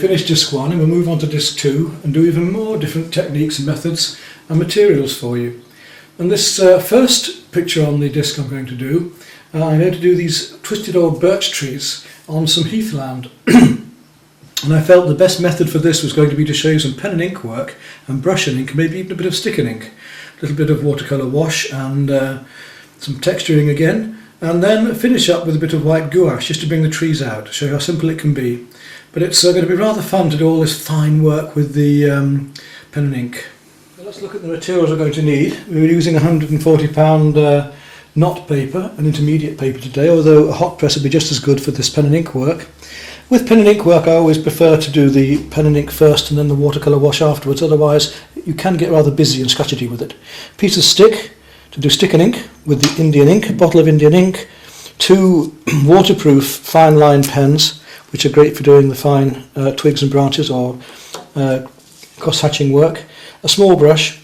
finished disc 1 and we'll move on to disc 2 and do even more different techniques and methods and materials for you. And this first picture on the disc I'm going to do, I'm going to do these twisted old birch trees on some heathland. And I felt the best method for this was going to be to show you some pen and ink work and brush and ink, maybe even a bit of stick and ink, a little bit of watercolour wash and some texturing again, and then finish up with a bit of white gouache just to bring the trees out, show you how simple it can be. But it's going to be rather fun to do all this fine work with the pen and ink. So let's look at the materials we're going to need. We're using £140 knot paper, an intermediate paper today, although a hot press would be just as good for this pen and ink work. With pen and ink work I always prefer to do the pen and ink first and then the watercolour wash afterwards, otherwise you can get rather busy and scratchety with it. Piece of stick to do stick and ink with the Indian ink, a bottle of Indian ink, 2 waterproof fine line pens which are great for doing the fine twigs and branches or cross-hatching work, a small brush,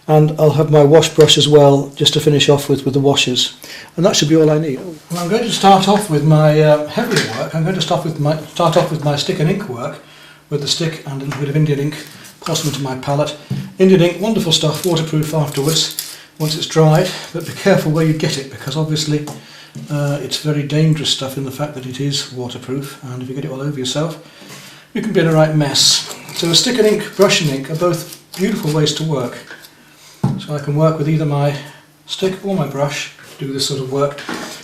and I'll have my wash brush as well just to finish off with the washes, and that should be all I need. Well, I'm going to start off with my heavier work. I'm going to start off with my stick and ink work with the stick and a little bit of Indian ink, pour some into my palette. Indian ink, wonderful stuff, waterproof afterwards once it's dried, but be careful where you get it because obviously it's very dangerous stuff in the fact that it is waterproof, and if you get it all over yourself you can be in a right mess. So a stick and ink, brush and ink are both beautiful ways to work. So I can work with either my stick or my brush to do this sort of work.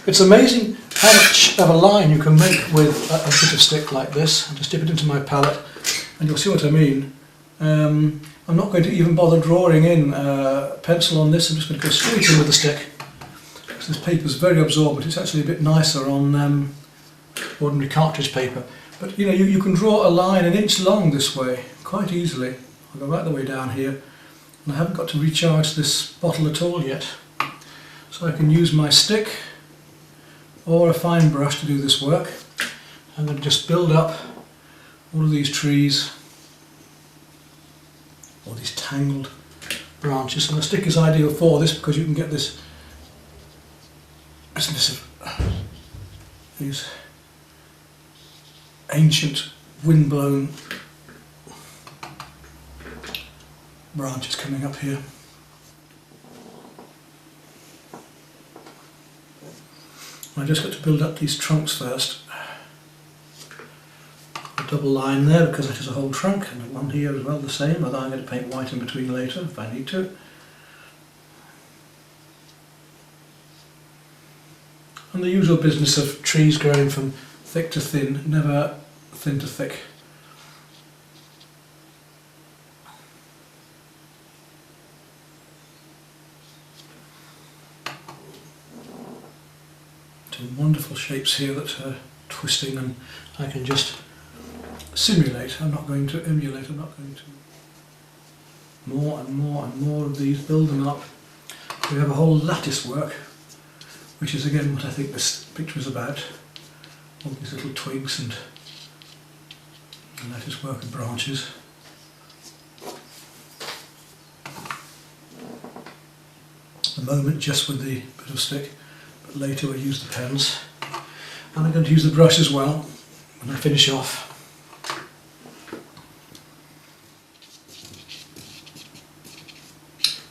It's amazing how much of a line you can make with a bit of stick like this. I'll just dip it into my palette and you'll see what I mean. I'm not going to even bother drawing in a pencil on this, I'm just going to go straight in with the stick. This paper is very absorbent, it's actually a bit nicer on ordinary cartridge paper. But you know, you can draw a line 1 inch long this way, quite easily. I'll go right the way down here, and I haven't got to recharge this bottle at all yet. So I can use my stick or a fine brush to do this work. I'm going to just build up all of these trees, all these tangled branches, and the stick is ideal for this because you can get this of these ancient wind-blown branches coming up here. I just got to build up these trunks first. A double line there because it is a whole trunk, and one here as well the same, although I'm going to paint white in between later if I need to. And the usual business of trees growing from thick to thin, never thin to thick. Some wonderful shapes here that are twisting, and I can just simulate. I'm not going to emulate, I'm not going to. More and more and more of these, build them up. We have a whole lattice work, which is again what I think this picture is about. All these little twigs and lattice work of branches. At the moment just with the bit of stick, but later we'll use the pens. And I'm going to use the brush as well when I finish off.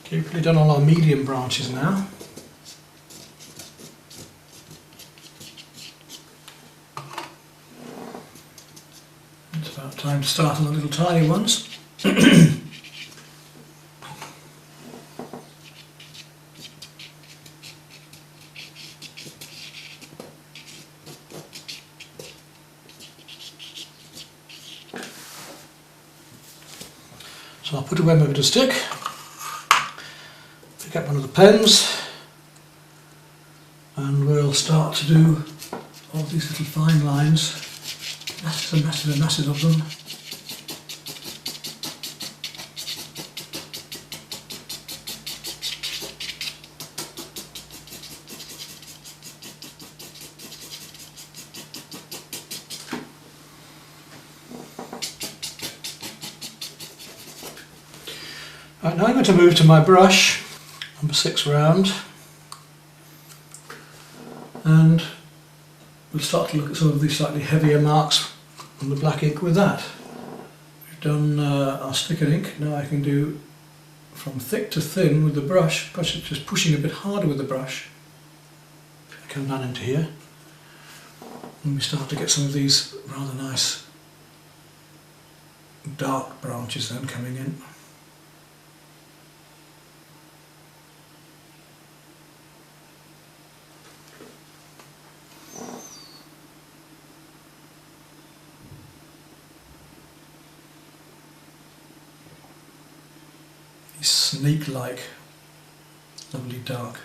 Okay, we've really done all our medium branches now. It's about time to start on the little tiny ones. So I'll put away my bit of stick, pick up one of the pens, and we'll start to do all these little fine lines, masses and masses and masses of them. Right, now I'm going to move to my brush, number 6 round, and we'll start to look at some of these slightly heavier marks and the black ink with that. We've done our sticker ink. Now I can do from thick to thin with the brush, just pushing a bit harder with the brush. I come down into here and we start to get some of these rather nice dark branches then coming in. Snake-like, lovely dark.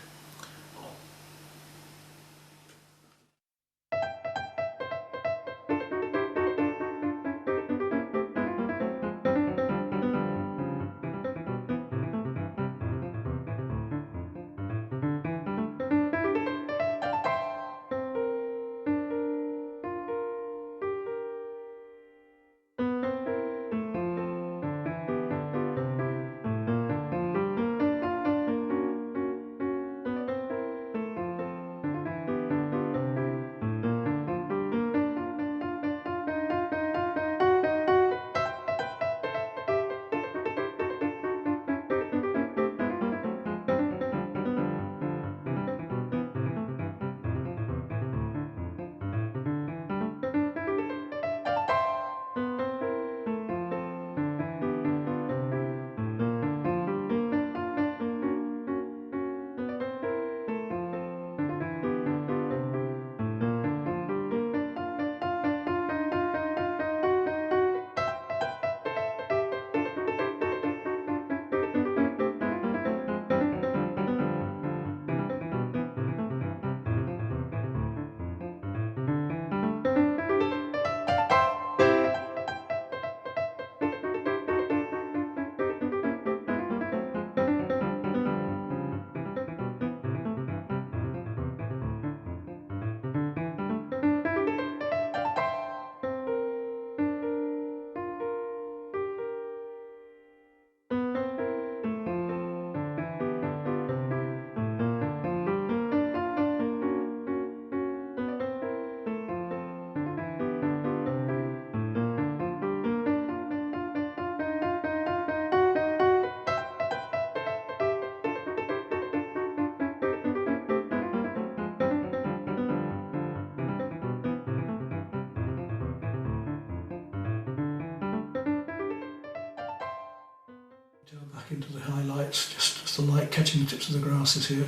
Back into the highlights, just the light catching the tips of the grasses here.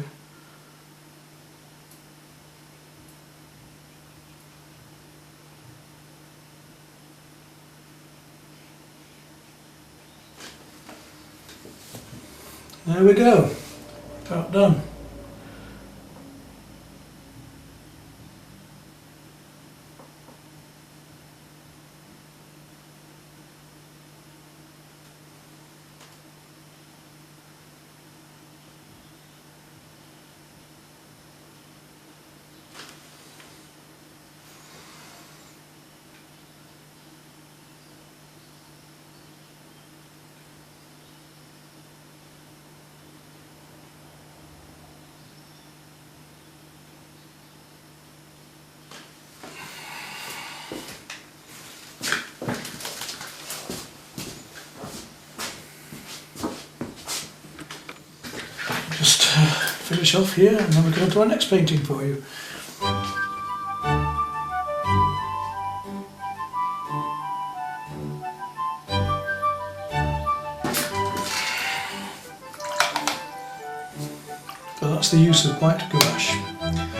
There we go, about done. Just finish off here and then we'll go on to our next painting for you. So that's the use of white gouache.